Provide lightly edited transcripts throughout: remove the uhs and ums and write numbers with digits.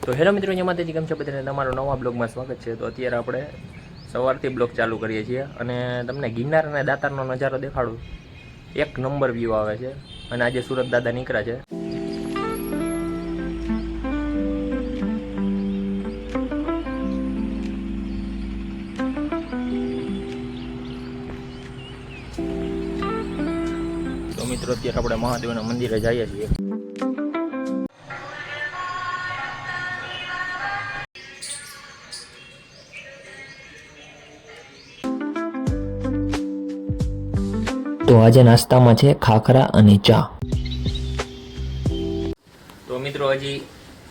તો હેલો મિત્રો, જય માતાજી, કેમ છો બધાને? તમારો નવા બ્લોગમાં સ્વાગત છે. તો અત્યારે આપણે સવારથી બ્લોગ ચાલુ કરીએ છીએ અને તમને ગિરનાર અને દાતારનો નજારો દેખાડું. એક નંબર વ્યૂ આવે છે અને આજે સુરત દાદા નીકળ્યા છે. તો મિત્રો, અત્યારે આપણે મહાદેવના મંદિરે જઈએ છીએ. તો આજે નાસ્તામાં છે ખાખરા અને ચા. તો મિત્રો, હજી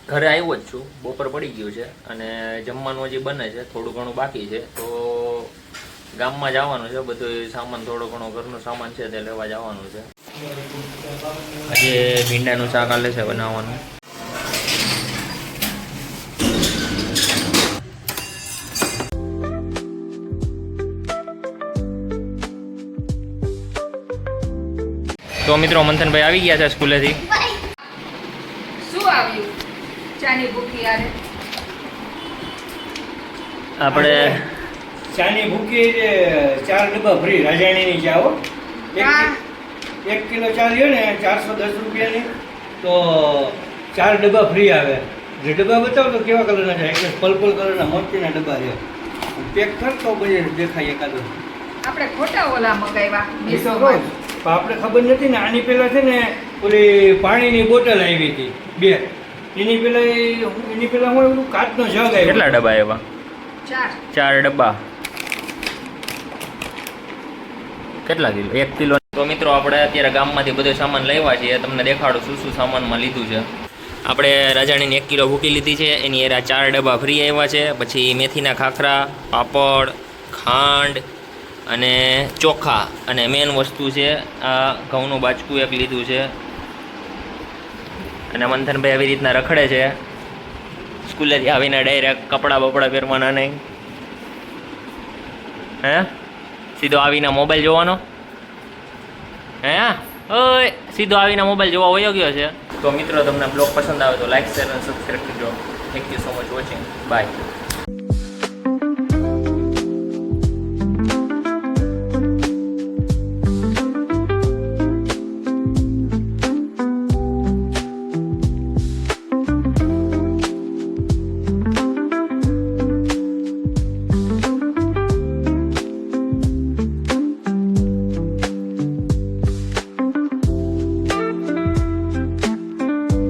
ઘરે આવ્યો જ છું, બપોર પડી ગયું છે અને જમવાનું હજી બને છે, થોડું ઘણું બાકી છે. તો ગામમાં જવાનું છે, બધું સામાન થોડો ઘણો ઘરનો સામાન છે તે લેવા જવાનું છે. આજે ભીંડાનું શાક આલે છે બનાવવાનું. તો મિત્રો, મંથનભાઈ આવી ગયા છે સ્કૂલેથી. શું આવ્યું? ચાની ભૂખી યારે આપણે ચાની ભૂકી 4 ડબ્બા ફ્રી રાજાણીની ચા હો. 1 કિલો ચા લ્યો ને 410 રૂપિયાની, તો 4 ડબ્બા ફ્રી આવે. જે ડબ્બા બતાવો તો કેવા કલરના છે? એક પર્પલ કલરના મોતીના ડબ્બા છે. પેક કરતો પછી દેખાય એકાદો. આપણે ખોટા ઓલા મગાવ્યા પણ મીશોમાં. આપણે ખબર નથી ને. આની પહેલા છે ને ઓલી પાણીની બોટલ આવી હતી 2. એની પહેલા હું એવું કાચનો જગ આવ્યો. કેટલા ડબ્બા આવ્યા? 4 ડબ્બા. કેટલા કિલો? 1 કિલો. તો મિત્રો, આપણે અત્યારે ગામમાંથી બધો સામાન લાવ્યા છીએ. તમને દેખાડું શું શું સામાનમાં લીધું છે. આપણે રાજાણીની 1 કિલો ભૂકી લીધી છે, એની એરા 4 ડબ્બા ફ્રી આવ્યા છે. પછી મેથીના ખાખરા, પાપડ, ખાંડ અને ચોખા, અને મેન વસ્તુ છે આ ઘઉંનું બાચકું એક લીધું છે. અને મંથનભાઈ આવી રીતના રખડે છે. સ્કૂલેથી આવીને ડાયરેક્ટ કપડાં બપડા પહેરવાના નહીં. હે સીધો આવીને મોબાઈલ જોવાનો. હે ઓય સીધો આવીને મોબાઈલ જોવા વયો ગયો છે. તો મિત્રો, તમને બ્લોગ પસંદ આવે તો લાઈક, શેર અને સબસ્ક્રાઈબ કરજો. Thank you so much watching. By.